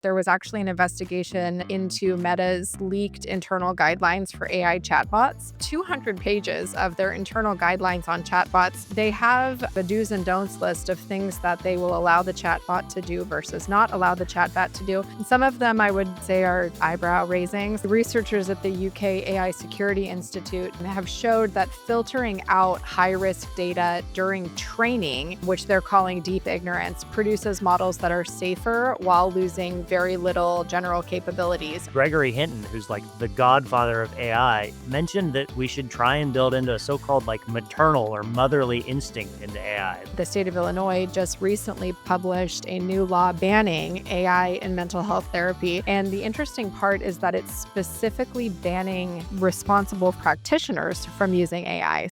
There was actually an investigation into Meta's leaked internal guidelines for AI chatbots. 200 pages of their internal guidelines on chatbots. They have a do's and don'ts list of things that they will allow the chatbot to do versus not allow the chatbot to do. And some of them I would say are eyebrow raising. The researchers at the UK AI Security Institute have showed that filtering out high-risk data during training, which they're calling deep ignorance, produces models that are safer while losing very little general capabilities. Gregory Hinton, who's like the godfather of AI, mentioned that we should try and build into a so-called like maternal or motherly instinct into AI. The state of Illinois just recently published a new law banning AI in mental health therapy. And the interesting part is that it's specifically banning responsible practitioners from using AI.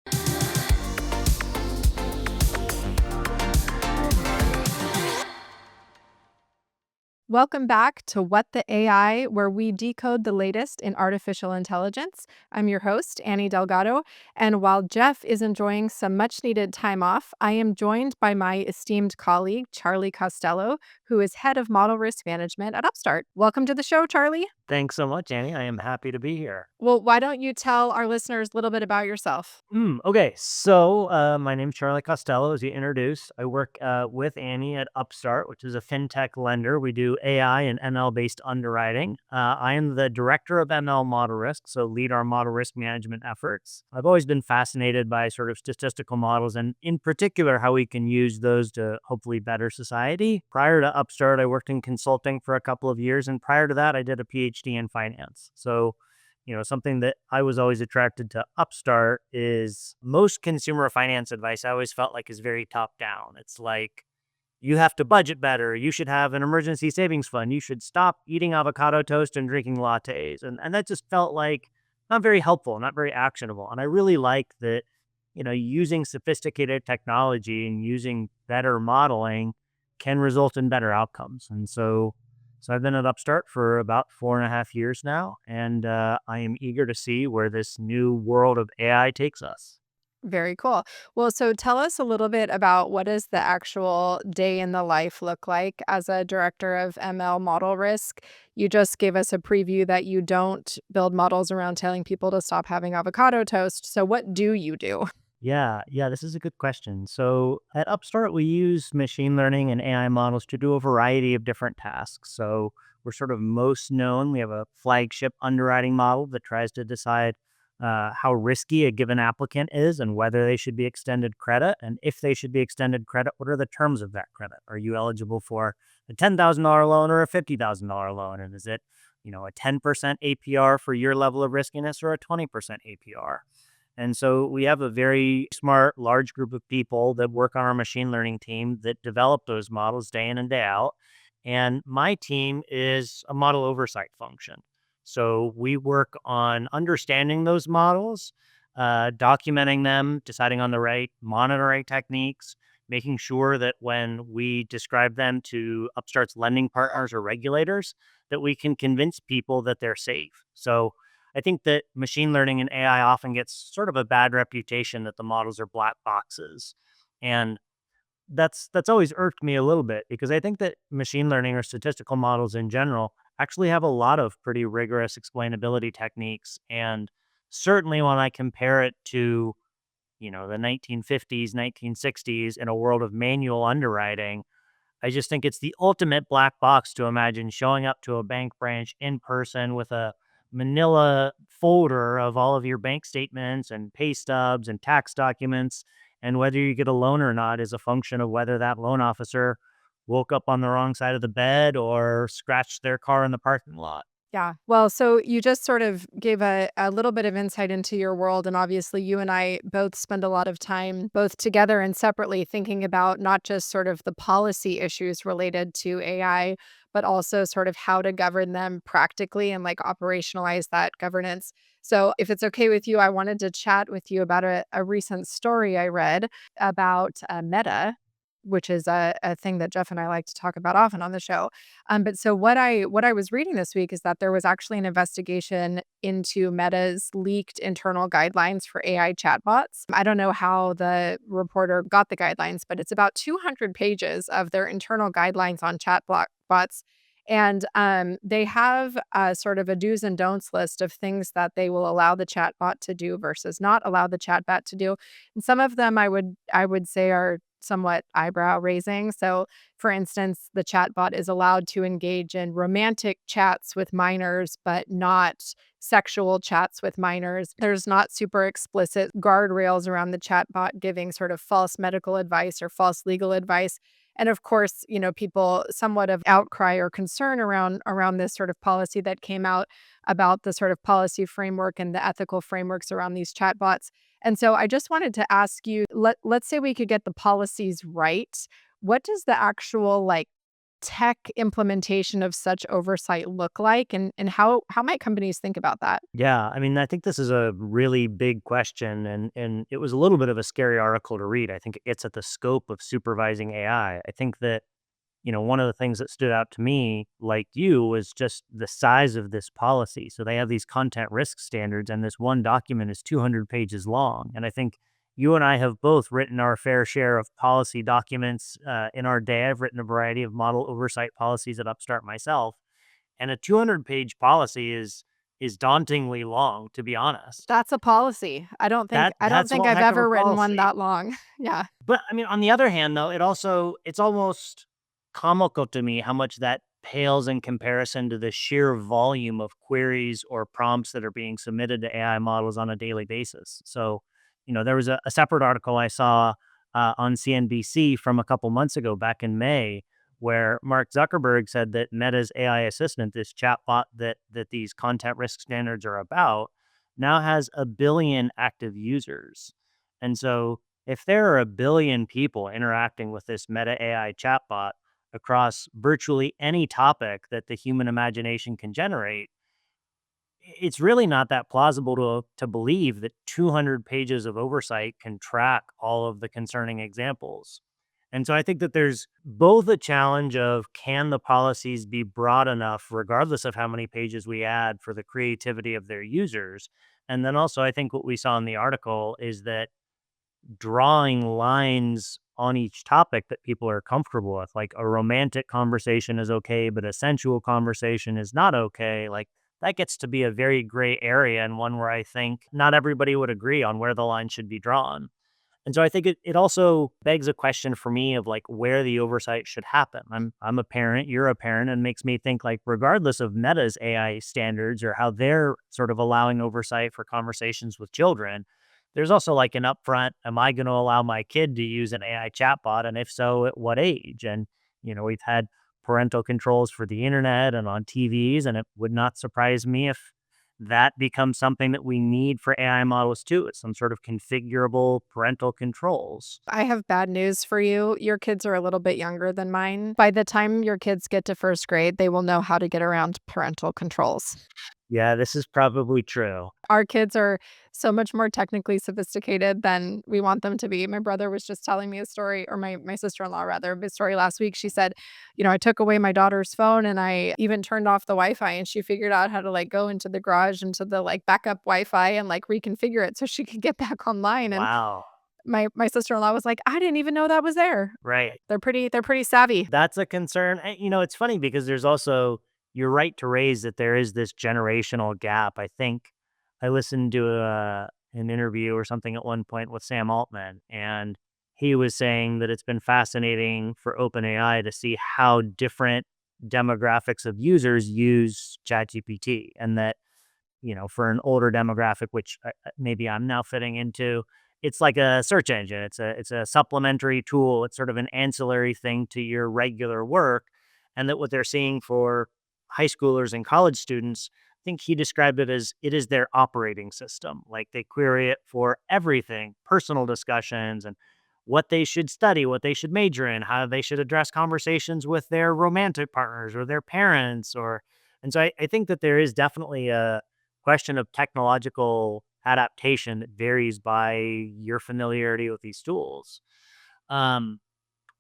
Welcome back to What the AI, where we decode the latest in artificial intelligence. I'm your host, Annie Delgado, and while Jeff is enjoying some much-needed time off, I am joined by my esteemed colleague, Charlie Costello, who is head of model risk management at Upstart. Welcome to the show, Charlie. Thanks so much, Annie. I am happy to be here. Well, why don't you tell our listeners a little bit about yourself? Okay, so my name's Charlie Costello, as you introduced. I work with Annie at Upstart, which is a fintech lender. We do AI and ML-based underwriting. I am the director of ML model risk, so lead our model risk management efforts. I've always been fascinated by sort of statistical models, and in particular, how we can use those to hopefully better society. Prior to Upstart, I worked in consulting for a couple of years, and prior to that, I did a PhD in finance. So something that I was always attracted to Upstart is most consumer finance advice I always felt like is very top down. It's like, you have to budget better. You should have an emergency savings fund. You should stop eating avocado toast and drinking lattes. And that just felt like not very helpful, not very actionable. And I really like that, using sophisticated technology and using better modeling can result in better outcomes. And so I've been at Upstart for about 4.5 years now, and I am eager to see where this new world of AI takes us. Very cool. Well, so tell us a little bit about what does the actual day in the life look like as a director of ML model risk. You just gave us a preview that you don't build models around telling people to stop having avocado toast. So what do you do? Yeah, this is a good question. So at Upstart, we use machine learning and AI models to do a variety of different tasks. So we're sort of most known. We have a flagship underwriting model that tries to decide how risky a given applicant is and whether they should be extended credit. And if they should be extended credit, what are the terms of that credit? Are you eligible for a $10,000 loan or a $50,000 loan? And is it, a 10% APR for your level of riskiness or a 20% APR? And so we have a very smart, large group of people that work on our machine learning team that develop those models day in and day out. And my team is a model oversight function. So we work on understanding those models, documenting them, deciding on the right monitoring techniques, making sure that when we describe them to Upstart's lending partners or regulators, that we can convince people that they're safe. So I think that machine learning and AI often gets sort of a bad reputation that the models are black boxes. And that's always irked me a little bit because I think that machine learning or statistical models in general actually have a lot of pretty rigorous explainability techniques. And certainly when I compare it to, the 1950s, 1960s in a world of manual underwriting, I just think it's the ultimate black box to imagine showing up to a bank branch in person with a manila folder of all of your bank statements and pay stubs and tax documents. And whether you get a loan or not is a function of whether that loan officer woke up on the wrong side of the bed or scratched their car in the parking lot. Yeah. Well, so you just sort of gave a little bit of insight into your world. And obviously, you and I both spend a lot of time, both together and separately, thinking about not just sort of the policy issues related to AI, but also sort of how to govern them practically and like operationalize that governance. So, if it's okay with you, I wanted to chat with you about a recent story I read about Meta, which is a thing that Jeff and I like to talk about often on the show. But so what I was reading this week is that there was actually an investigation into Meta's leaked internal guidelines for AI chatbots. I don't know how the reporter got the guidelines, but it's about 200 pages of their internal guidelines on chatbots. And they have sort of a do's and don'ts list of things that they will allow the chatbot to do versus not allow the chatbot to do. And some of them I would say are somewhat eyebrow raising. So, for instance, the chatbot is allowed to engage in romantic chats with minors, but not sexual chats with minors. There's not super explicit guardrails around the chatbot giving sort of false medical advice or false legal advice. And of course, people somewhat of outcry or concern around this sort of policy that came out about the sort of policy framework and the ethical frameworks around these chatbots. And so I just wanted to ask you, let's say we could get the policies right. What does the actual like tech implementation of such oversight look like, and how might companies think about that? Yeah, I mean, I think this is a really big question, and it was a little bit of a scary article to read. I think it gets at the scope of supervising AI. I think that one of the things that stood out to me, like you, was just the size of this policy. So they have these content risk standards, and this one document is 200 pages long. And I think you and I have both written our fair share of policy documents in our day. I've written a variety of model oversight policies at Upstart myself, and a 200-page policy is dauntingly long, to be honest. That's a policy. I don't think That I don't that's think one I've heck of a ever written one policy. that long. Yeah. But, I mean, on the other hand, though, it's almost comical to me how much that pales in comparison to the sheer volume of queries or prompts that are being submitted to AI models on a daily basis. So, there was a separate article I saw on CNBC from a couple months ago, back in May, where Mark Zuckerberg said that Meta's AI assistant, this chatbot that these content risk standards are about, now has a billion active users. And so if there are a billion people interacting with this Meta AI chatbot across virtually any topic that the human imagination can generate, it's really not that plausible to believe that 200 pages of oversight can track all of the concerning examples. And so I think that there's both a challenge of, can the policies be broad enough, regardless of how many pages we add, for the creativity of their users? And then also, I think what we saw in the article is that drawing lines on each topic that people are comfortable with. Like, a romantic conversation is okay, but a sensual conversation is not okay. Like, that gets to be a very gray area, and one where I think not everybody would agree on where the line should be drawn. And so I think it also begs a question for me of, like, where the oversight should happen. I'm a parent, you're a parent, and makes me think, like, regardless of Meta's AI standards or how they're sort of allowing oversight for conversations with children, there's also like an upfront, am I going to allow my kid to use an AI chatbot? And if so, at what age? And, we've had parental controls for the internet and on TVs, and it would not surprise me if that becomes something that we need for AI models too. It's some sort of configurable parental controls. I have bad news for you. Your kids are a little bit younger than mine. By the time your kids get to 1st grade, they will know how to get around parental controls. Yeah, this is probably true. Our kids are so much more technically sophisticated than we want them to be. My brother was just telling me a story, or my sister-in-law rather, a story last week. She said, "I took away my daughter's phone and I even turned off the Wi-Fi, and she figured out how to like go into the garage into the like backup Wi-Fi and like reconfigure it so she could get back online." And Wow. my sister-in-law was like, "I didn't even know that was there." Right. They're pretty savvy. That's a concern. And, it's funny because there's also, you're right to raise that there is this generational gap. I think I listened to an interview or something at one point with Sam Altman, and he was saying that it's been fascinating for OpenAI to see how different demographics of users use ChatGPT, and that for an older demographic, which maybe I'm now fitting into, it's like a search engine. It's a supplementary tool. It's sort of an ancillary thing to your regular work, and that what they're seeing for high schoolers and college students, I think he described it is their operating system. Like, they query it for everything, personal discussions, and what they should study, what they should major in, how they should address conversations with their romantic partners or their parents, or and so I think that there is definitely a question of technological adaptation that varies by your familiarity with these tools. Um,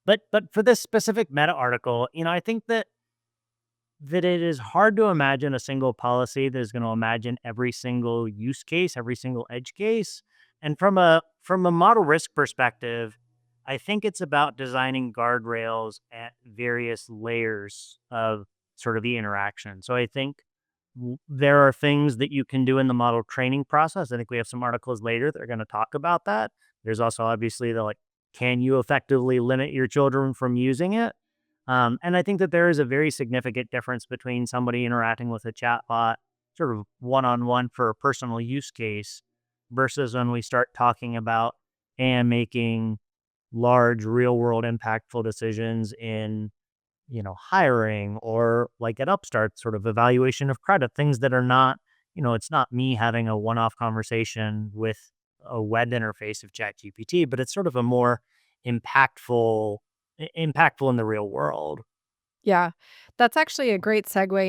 but for this specific Meta article, I think that it is hard to imagine a single policy that is going to imagine every single use case, every single edge case. And from a model risk perspective, I think it's about designing guardrails at various layers of sort of the interaction. So I think there are things that you can do in the model training process. I think we have some articles later that are going to talk about that. There's also obviously the like, can you effectively limit your children from using it? And I think that there is a very significant difference between somebody interacting with a chatbot sort of one on one for a personal use case versus when we start talking about and making large real world impactful decisions in hiring or like at Upstart, sort of evaluation of credit, things that are not, it's not me having a one off conversation with a web interface of ChatGPT, but it's sort of a more impactful, impactful in the real world. Yeah. That's actually a great segue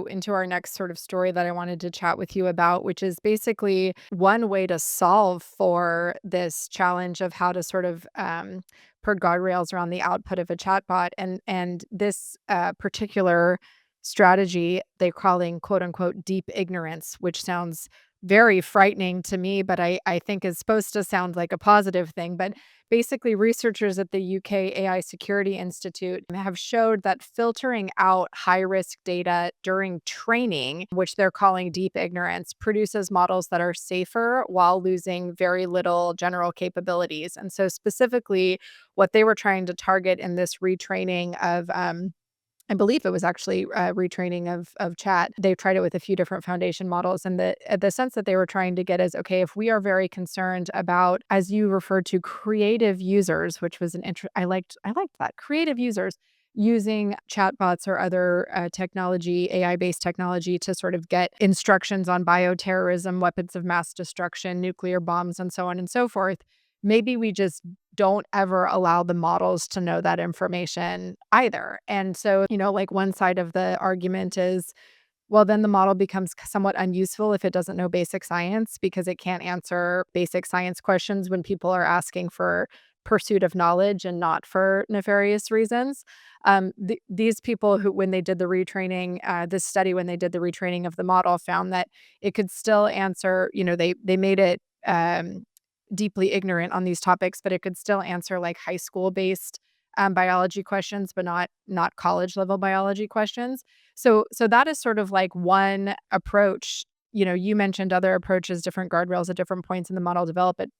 into our next sort of story that I wanted to chat with you about, which is basically one way to solve for this challenge of how to sort of put guardrails around the output of a chatbot. And this particular strategy they're calling quote unquote deep ignorance, which sounds very frightening to me, but I think is supposed to sound like a positive thing. But basically, researchers at the UK AI Security Institute have showed that filtering out high risk data during training, which they're calling deep ignorance, produces models that are safer while losing very little general capabilities. And so, specifically, what they were trying to target in this retraining of I believe it was actually retraining of chat. They tried it with a few different foundation models, and the sense that they were trying to get is okay. If we are very concerned about, as you referred to, creative users, which was an I liked that creative users using chatbots or other technology, AI based technology to sort of get instructions on bioterrorism, weapons of mass destruction, nuclear bombs, and so on and so forth. Maybe we just don't ever allow the models to know that information either. And so, like one side of the argument is, well, then the model becomes somewhat unuseful if it doesn't know basic science because it can't answer basic science questions when people are asking for pursuit of knowledge and not for nefarious reasons. These people who, when they did the retraining, this study, when they did the retraining of the model, found that it could still answer. They made it deeply ignorant on these topics, but it could still answer like high school based biology questions, but not college level biology questions. So that is sort of like one approach. You mentioned other approaches, different guardrails at different points in the model development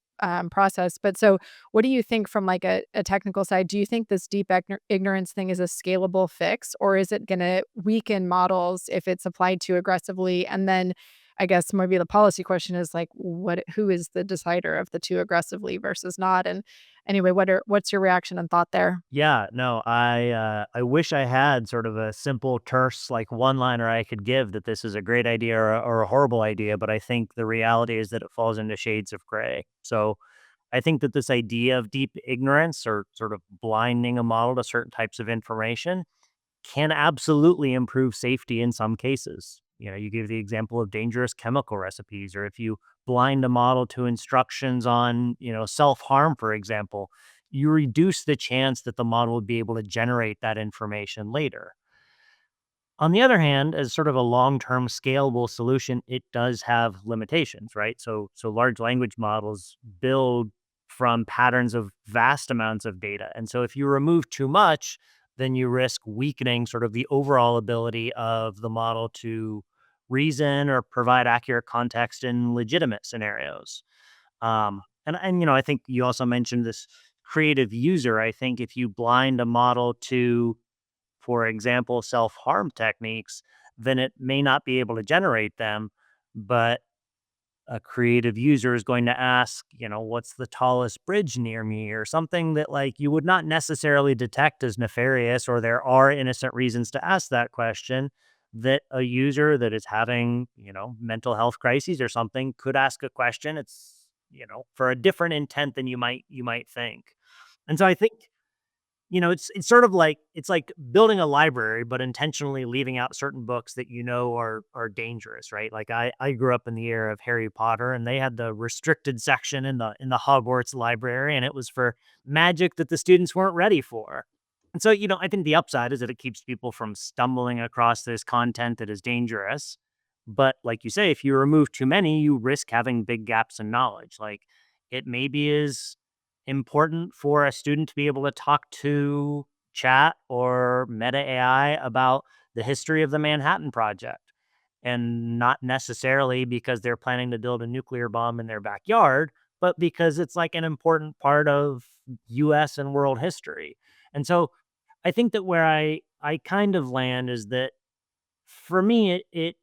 process. But so, what do you think from like a technical side? Do you think this deep ignorance thing is a scalable fix, or is it going to weaken models if it's applied too aggressively? And then, I guess maybe the policy question is like, who is the decider of the too aggressively versus not? And anyway, what's your reaction and thought there? Yeah, no, I wish I had sort of a simple, terse, like one liner I could give that this is a great idea or a horrible idea, but I think the reality is that it falls into shades of gray. So I think that this idea of deep ignorance or sort of blinding a model to certain types of information can absolutely improve safety in some cases. You give the example of dangerous chemical recipes, or if you blind a model to instructions on, self harm, for example, you reduce the chance that the model would be able to generate that information later. On the other hand, as sort of a long-term scalable solution, it does have limitations, right? So large language models build from patterns of vast amounts of data. And so if you remove too much, then you risk weakening sort of the overall ability of the model to reason or provide accurate context in legitimate scenarios. And I think you also mentioned this creative user. I think if you blind a model to, for example, self harm techniques, then it may not be able to generate them. But a creative user is going to ask, what's the tallest bridge near me or something that like you would not necessarily detect as nefarious, or there are innocent reasons to ask that question that a user that is having, mental health crises or something could ask a question. It's, for a different intent than you might think. And so I think it's sort of like it's like building a library, but intentionally leaving out certain books that are dangerous, right? Like I grew up in the era of Harry Potter, and they had the restricted section in the Hogwarts library, and it was for magic that the students weren't ready for. And so, I think the upside is that it keeps people from stumbling across this content that is dangerous. But like you say, if you remove too many, you risk having big gaps in knowledge. Like it maybe is important for a student to be able to talk to chat or meta AI about the history of the Manhattan Project, and not necessarily because they're planning to build a nuclear bomb in their backyard, but because it's like an important part of US and world history. And so I think that where I kind of land is that for me, it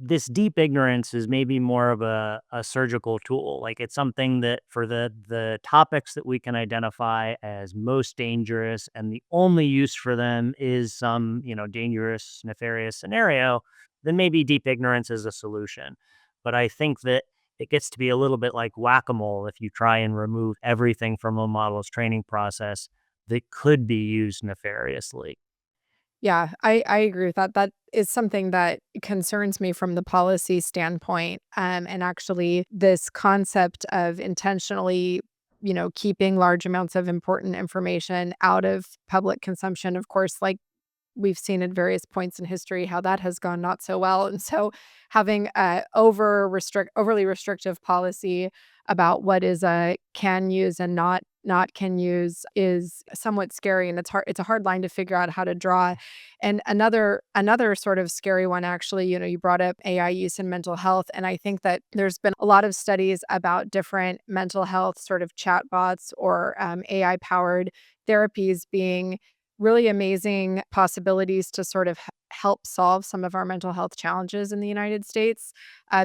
this deep ignorance is maybe more of a surgical tool. Like it's something that for the topics that we can identify as most dangerous and the only use for them is some, dangerous, nefarious scenario, then maybe deep ignorance is a solution. But I think that it gets to be a little bit like whack-a-mole if you try and remove everything from a model's training process that could be used nefariously. Yeah, I agree with that. That is something that concerns me from the policy standpoint. And actually, this concept of intentionally, keeping large amounts of important information out of public consumption. Of course, like we've seen at various points in history how that has gone not so well. And so having a overly restrictive policy about what is a can use and not can use is somewhat scary, and it's a hard line to figure out how to draw. And another sort of scary one, actually, you brought up AI use in mental health, and I think that there's been a lot of studies about different mental health sort of chatbots or AI powered therapies being really amazing possibilities to sort of help solve some of our mental health challenges in the United States.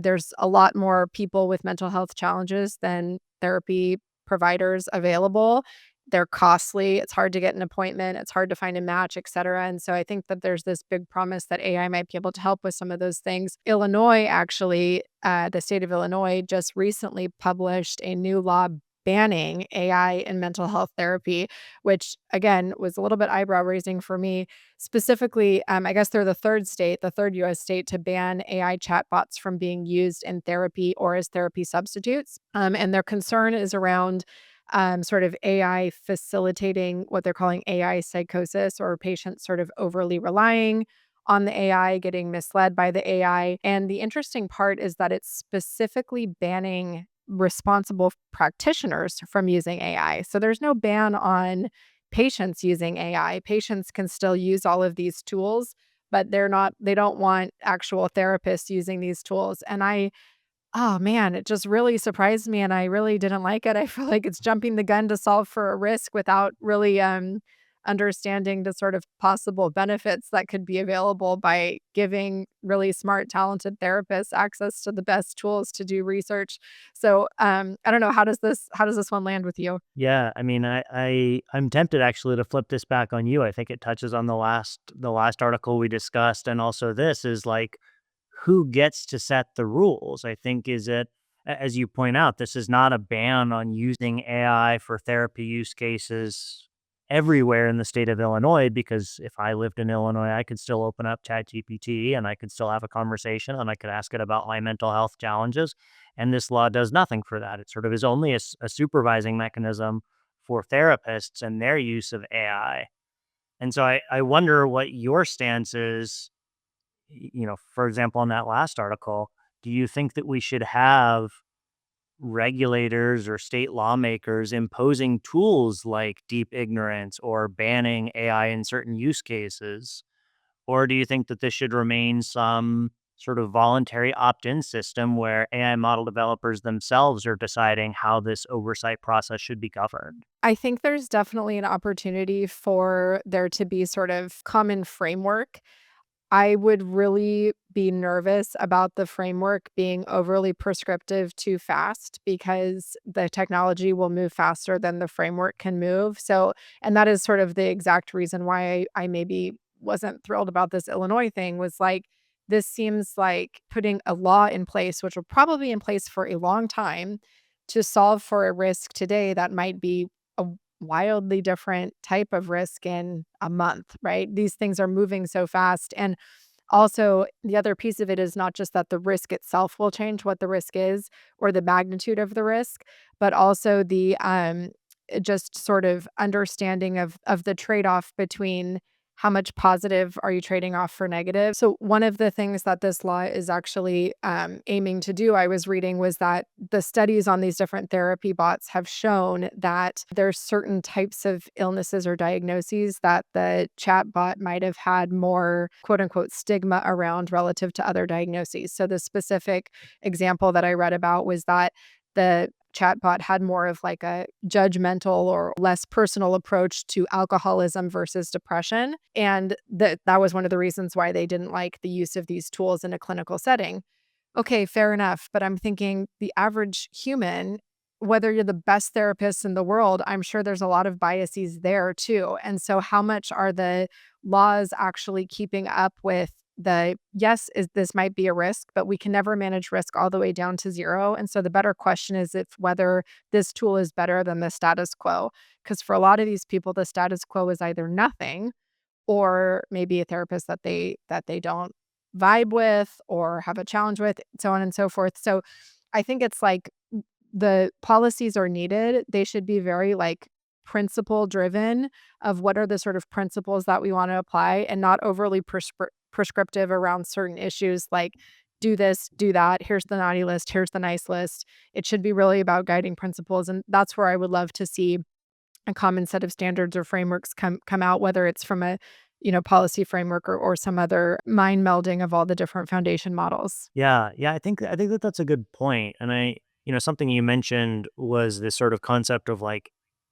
There's a lot more people with mental health challenges than therapy providers available. They're costly. It's hard to get an appointment. It's hard to find a match, et cetera. And so I think that there's this big promise that AI might be able to help with some of those things. Illinois, actually, the state of Illinois just recently published a new law banning AI in mental health therapy, which again was a little bit eyebrow raising for me. Specifically, I guess they're the third US state to ban AI chatbots from being used in therapy or as therapy substitutes. And their concern is around sort of AI facilitating what they're calling AI psychosis, or patients sort of overly relying on the AI, getting misled by the AI. And the interesting part is that it's specifically banning responsible practitioners from using AI. So there's no ban on patients using AI. Patients can still use all of these tools, but they don't want actual therapists using these tools. And oh man, it just really surprised me and I really didn't like it. I feel like it's jumping the gun to solve for a risk without really understanding the sort of possible benefits that could be available by giving really smart, talented therapists access to the best tools to do research. So I don't know, how does this one land with you? Yeah, I mean, I'm tempted actually to flip this back on you. I think it touches on the last article we discussed, and also this is like who gets to set the rules. I think is it as you point out, this is not a ban on using AI for therapy use cases everywhere in the state of Illinois. Because if I lived in Illinois, I could still open up ChatGPT and I could still have a conversation and I could ask it about my mental health challenges, and this law does nothing for that. It sort of is only a supervising mechanism for therapists and their use of AI. And so I wonder what your stance is. For example, in that last article, do you think that we should have regulators or state lawmakers imposing tools like deep ignorance or banning AI in certain use cases? Or do you think that this should remain some sort of voluntary opt in system where AI model developers themselves are deciding how this oversight process should be governed? I think there's definitely an opportunity for there to be sort of common framework. I would really be nervous about the framework being overly prescriptive too fast, because the technology will move faster than the framework can move. So, and that is sort of the exact reason why I maybe wasn't thrilled about this Illinois thing, was like, this seems like putting a law in place, which will probably be in place for a long time, to solve for a risk today that might be a wildly different type of risk in a month, right? These things are moving so fast. And also, the other piece of it is not just that the risk itself will change what the risk is or the magnitude of the risk, but also the just sort of understanding of the trade-off between how much positive are you trading off for negative? So, one of the things that this law is actually aiming to do, I was reading, was that the studies on these different therapy bots have shown that there's certain types of illnesses or diagnoses that the chat bot might have had more quote unquote stigma around relative to other diagnoses. So, the specific example that I read about was that the chatbot had more of like a judgmental or less personal approach to alcoholism versus depression. And that was one of the reasons why they didn't like the use of these tools in a clinical setting. Okay, fair enough. But I'm thinking the average human, whether you're the best therapist in the world, I'm sure there's a lot of biases there too. And so, how much are the laws actually keeping up with the yes, is this might be a risk, but we can never manage risk all the way down to zero. And so, the better question is if whether this tool is better than the status quo. Because for a lot of these people, the status quo is either nothing or maybe a therapist that they don't vibe with or have a challenge with, so on and so forth. So I think it's like the policies are needed. They should be very like principle driven of what are the sort of principles that we want to apply and not overly prescriptive around certain issues like do this, do that. Here's the naughty list, here's the nice list. It should be really about guiding principles. And that's where I would love to see a common set of standards or frameworks come out, whether it's from a, policy framework or some other mind melding of all the different foundation models. Yeah, yeah, I think that that's a good point, and something you mentioned was this sort of concept of like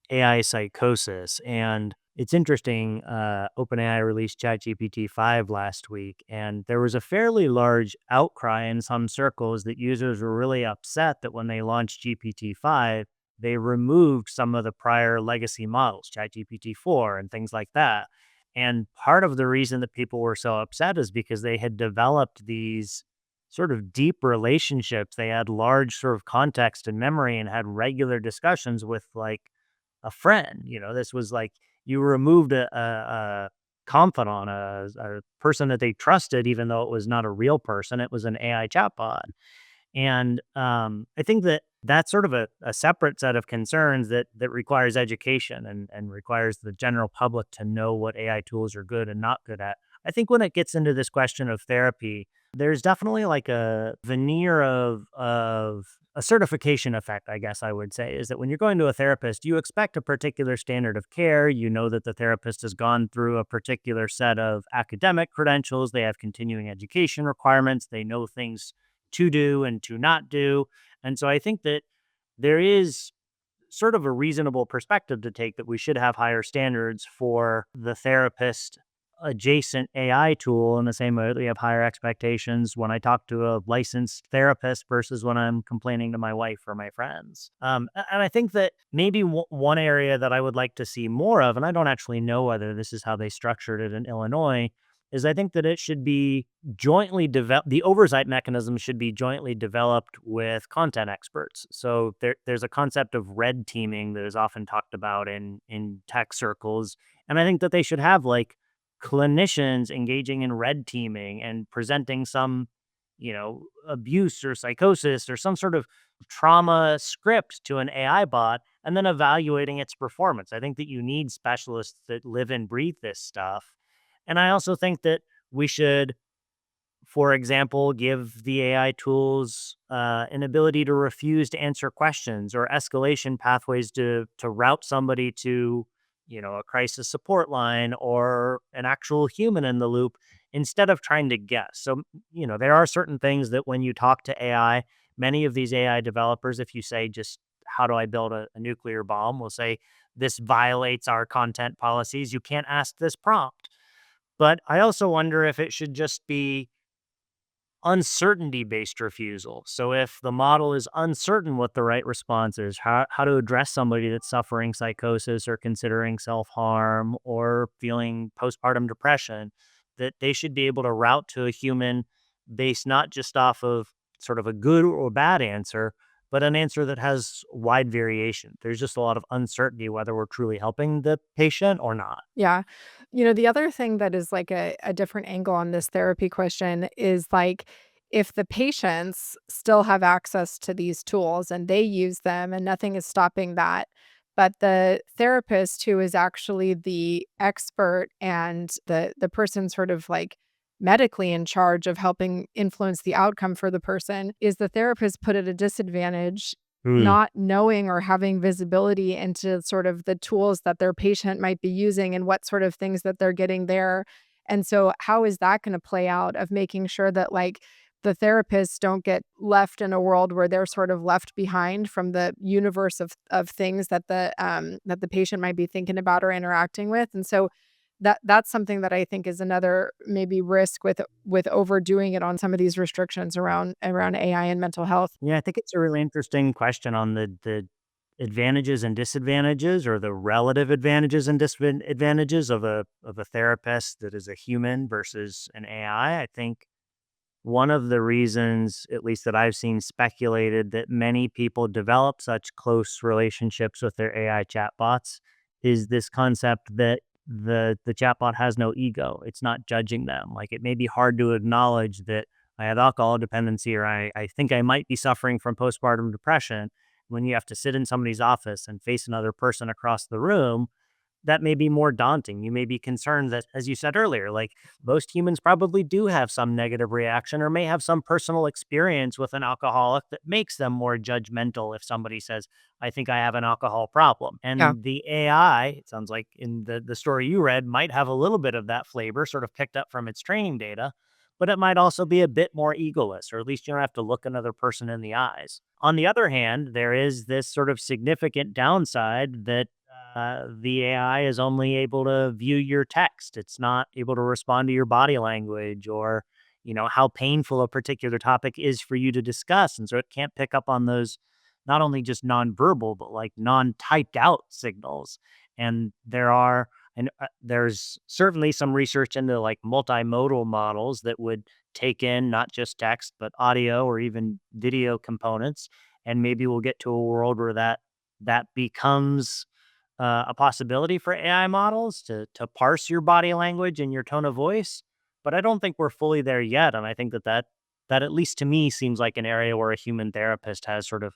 AI psychosis, and it's interesting. OpenAI released ChatGPT 5 last week, and there was a fairly large outcry in some circles that users were really upset that when they launched GPT 5, they removed some of the prior legacy models, ChatGPT 4 and things like that. And part of the reason that people were so upset is because they had developed these sort of deep relationships. They had large sort of context and memory and had regular discussions with like a friend. This was like you removed a confidant, a person that they trusted, even though it was not a real person. It was an AI chatbot. And I think that that's sort of a separate set of concerns that requires education and requires the general public to know what AI tools are good and not good at. I think when it gets into this question of therapy, there's definitely like a veneer of a certification effect, I guess I would say, is that when you're going to a therapist, you expect a particular standard of care. You know that the therapist has gone through a particular set of academic credentials. They have continuing education requirements. They know things to do and to not do. And so I think that there is sort of a reasonable perspective to take that we should have higher standards for the therapist adjacent AI tool in the same way that we have higher expectations when I talk to a licensed therapist versus when I'm complaining to my wife or my friends. And I think that maybe one area that I would like to see more of, and I don't actually know whether this is how they structured it in Illinois, is I think that it should be jointly developed. The oversight mechanism should be jointly developed with content experts. So there's a concept of red teaming that is often talked about in tech circles, and I think that they should have like clinicians engaging in red teaming and presenting some, abuse or psychosis or some sort of trauma script to an AI bot and then evaluating its performance. I think that you need specialists that live and breathe this stuff. And I also think that we should, for example, give the AI tools an ability to refuse to answer questions or escalation pathways to route somebody to, a crisis support line or an actual human in the loop instead of trying to guess. So, there are certain things that when you talk to AI, many of these AI developers, if you say just how do I build a nuclear bomb, will say this violates our content policies. You can't ask this prompt. But I also wonder if it should just be uncertainty based refusal. So if the model is uncertain what the right response is, how to address somebody that's suffering psychosis or considering self harm or feeling postpartum depression, that they should be able to route to a human based not just off of sort of a good or bad answer, but an answer that has wide variation. There's just a lot of uncertainty whether we're truly helping the patient or not. Yeah. The other thing that is like a different angle on this therapy question is like if the patients still have access to these tools and they use them and nothing is stopping that, but the therapist who is actually the expert and the person sort of like medically in charge of helping influence the outcome for the person is the therapist put at a disadvantage Hmm. not knowing or having visibility into sort of the tools that their patient might be using and what sort of things that they're getting there. And so how is that going to play out of making sure that like the therapists don't get left in a world where they're sort of left behind from the universe of things that the patient might be thinking about or interacting with. And so that's something that I think is another maybe risk with overdoing it on some of these restrictions around AI and mental health. Yeah, I think it's a really interesting question on the advantages and disadvantages, or the relative advantages and disadvantages of a therapist that is a human versus an AI. I think one of the reasons, at least that I've seen speculated, that many people develop such close relationships with their AI chatbots is this concept that the chatbot has no ego. It's not judging them. Like, it may be hard to acknowledge that I have alcohol dependency, or I think I might be suffering from postpartum depression. When you have to sit in somebody's office and face another person across the room, that may be more daunting. You may be concerned that, as you said earlier, like, most humans probably do have some negative reaction or may have some personal experience with an alcoholic that makes them more judgmental if somebody says, I think I have an alcohol problem. Yeah. And the AI, it sounds like in the story you read, might have a little bit of that flavor sort of picked up from its training data, but it might also be a bit more egoless, or at least you don't have to look another person in the eyes. On the other hand, there is this sort of significant downside that the AI is only able to view your text. It's not able to respond to your body language, or, how painful a particular topic is for you to discuss. And so it can't pick up on those, not only just nonverbal, but like non-typed out signals. And there's certainly some research into like multimodal models that would take in not just text, but audio or even video components. And maybe we'll get to a world where that becomes a possibility for AI models to parse your body language and your tone of voice, but I don't think we're fully there yet. And I think that at least to me seems like an area where a human therapist has sort of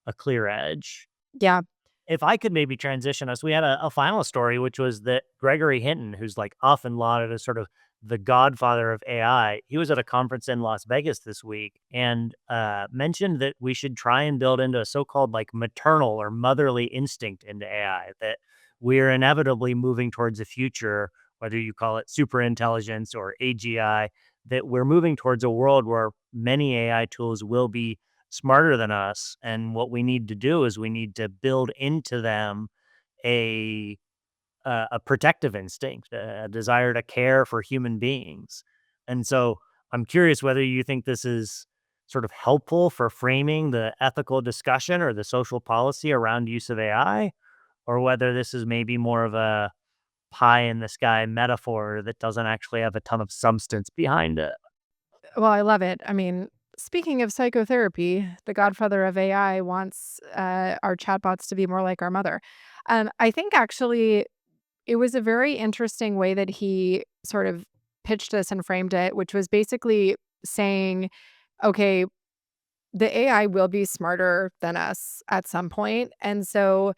a clear edge. Yeah. If I could maybe transition us, we had a final story, which was that Gregory Hinton, who's like often lauded as sort of the godfather of AI, he was at a conference in Las Vegas this week and mentioned that we should try and build into a so-called like maternal or motherly instinct into AI, that we're inevitably moving towards a future, whether you call it super intelligence or AGI, that we're moving towards a world where many AI tools will be smarter than us. And what we need to do is we need to build into them a a protective instinct, a desire to care for human beings. And so I'm curious whether you think this is sort of helpful for framing the ethical discussion or the social policy around use of AI, or whether this is maybe more of a pie in the sky metaphor that doesn't actually have a ton of substance behind it. Well, I love it. I mean, speaking of psychotherapy, the godfather of AI wants our chatbots to be more like our mother. I think actually it was a very interesting way that he sort of pitched this and framed it, which was basically saying, okay, the AI will be smarter than us at some point. And so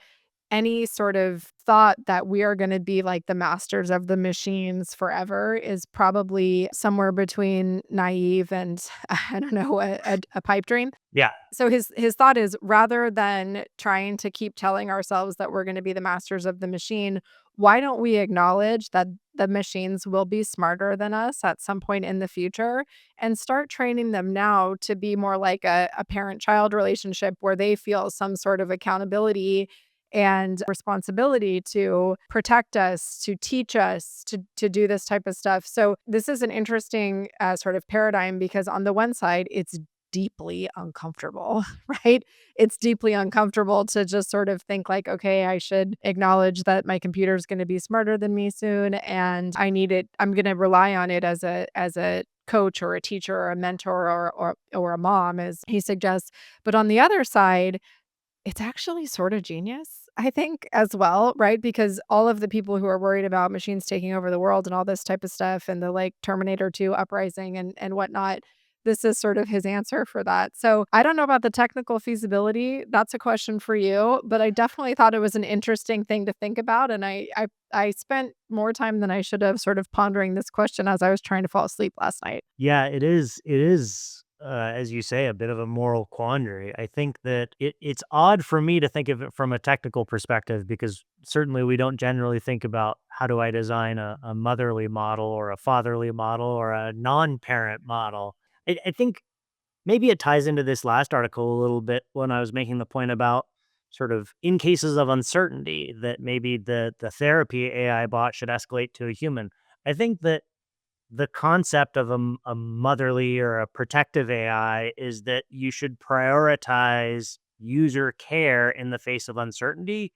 any sort of thought that we are gonna be like the masters of the machines forever is probably somewhere between naive and, I don't know, a pipe dream. Yeah. So his thought is rather than trying to keep telling ourselves that we're gonna be the masters of the machine, why don't we acknowledge that the machines will be smarter than us at some point in the future and start training them now to be more like a parent-child relationship where they feel some sort of accountability and responsibility to protect us, to teach us, to do this type of stuff. So this is an interesting sort of paradigm because on the one side, it's deeply uncomfortable, right? It's deeply uncomfortable to just sort of think like, okay, I should acknowledge that my computer is going to be smarter than me soon, and I need it. I'm going to rely on it as a coach or a teacher or a mentor or a mom, as he suggests. But on the other side, it's actually sort of genius, I think, as well, right? Because all of the people who are worried about machines taking over the world and all this type of stuff and the like Terminator 2 uprising and whatnot, this is sort of his answer for that. So I don't know about the technical feasibility. That's a question for you, but I definitely thought it was an interesting thing to think about. And I spent more time than I should have sort of pondering this question as I was trying to fall asleep last night. Yeah, it is. It is, as you say, a bit of a moral quandary. I think that it's odd for me to think of it from a technical perspective because certainly we don't generally think about how do I design a motherly model or a fatherly model or a non-parent model. I think maybe it ties into this last article a little bit when I was making the point about sort of in cases of uncertainty that maybe the therapy AI bot should escalate to a human. I think that the concept of a motherly or a protective AI is that you should prioritize user care in the face of uncertainty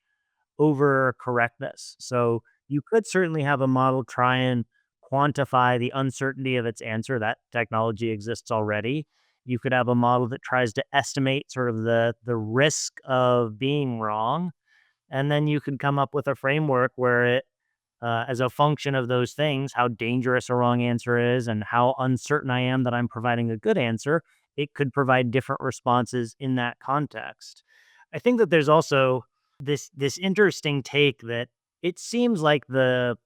over correctness. So you could certainly have a model try and quantify the uncertainty of its answer. That technology exists already. You could have a model that tries to estimate sort of the risk of being wrong. And then you could come up with a framework where it as a function of those things, how dangerous a wrong answer is and how uncertain I am that I'm providing a good answer, it could provide different responses in that context. I think that there's also this interesting take that it seems like the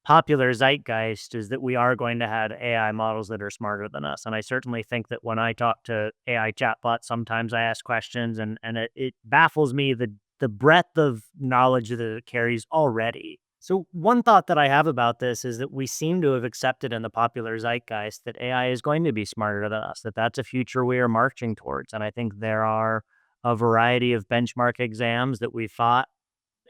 popular zeitgeist is that we are going to have AI models that are smarter than us. And I certainly think that when I talk to AI chatbots, sometimes I ask questions and it baffles me the breadth of knowledge that it carries already. So one thought that I have about this is that we seem to have accepted in the popular zeitgeist that AI is going to be smarter than us, that that's a future we are marching towards. And I think there are a variety of benchmark exams that we thought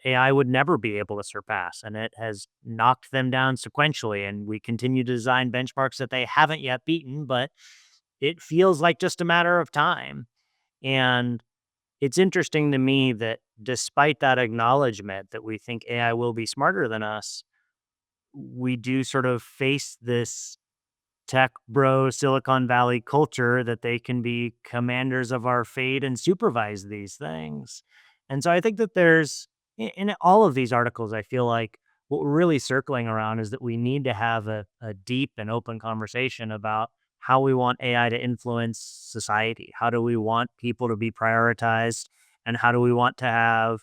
AI would never be able to surpass, and it has knocked them down sequentially. And we continue to design benchmarks that they haven't yet beaten, but it feels like just a matter of time. And it's interesting to me that despite that acknowledgement that we think AI will be smarter than us, we do sort of face this tech bro Silicon Valley culture that they can be commanders of our fate and supervise these things. And so I think that there's in all of these articles, I feel like what we're really circling around is that we need to have a deep and open conversation about how we want AI to influence society. How do we want people to be prioritized? And how do we want to have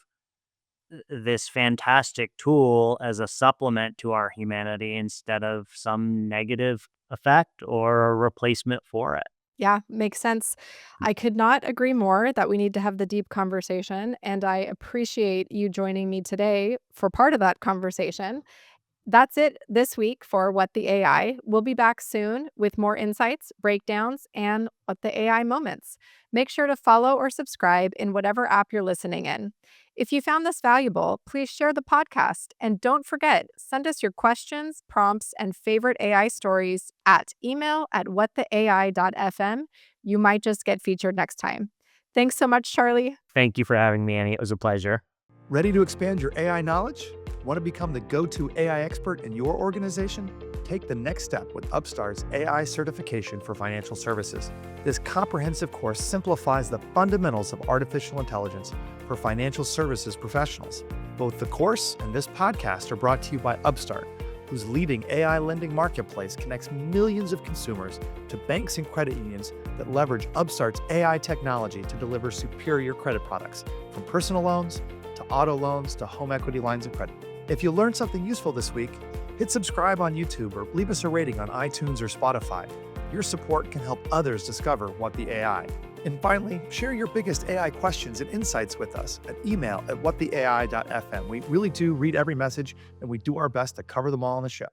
this fantastic tool as a supplement to our humanity instead of some negative effect or a replacement for it. Yeah, makes sense. I could not agree more that we need to have the deep conversation, and I appreciate you joining me today for part of that conversation. That's it this week for What the AI. We'll be back soon with more insights, breakdowns, and What the AI moments. Make sure to follow or subscribe in whatever app you're listening in. If you found this valuable, please share the podcast. And don't forget, send us your questions, prompts, and favorite AI stories at email@whattheai.fm. You might just get featured next time. Thanks so much, Charlie. Thank you for having me, Annie. It was a pleasure. Ready to expand your AI knowledge? Want to become the go-to AI expert in your organization? Take the next step with Upstart's AI certification for financial services. This comprehensive course simplifies the fundamentals of artificial intelligence for financial services professionals. Both the course and this podcast are brought to you by Upstart, whose leading AI lending marketplace connects millions of consumers to banks and credit unions that leverage Upstart's AI technology to deliver superior credit products, from personal loans to auto loans to home equity lines of credit. If you learned something useful this week, hit subscribe on YouTube or leave us a rating on iTunes or Spotify. Your support can help others discover What the AI. And finally, share your biggest AI questions and insights with us at email@whattheai.fm. We really do read every message and we do our best to cover them all on the show.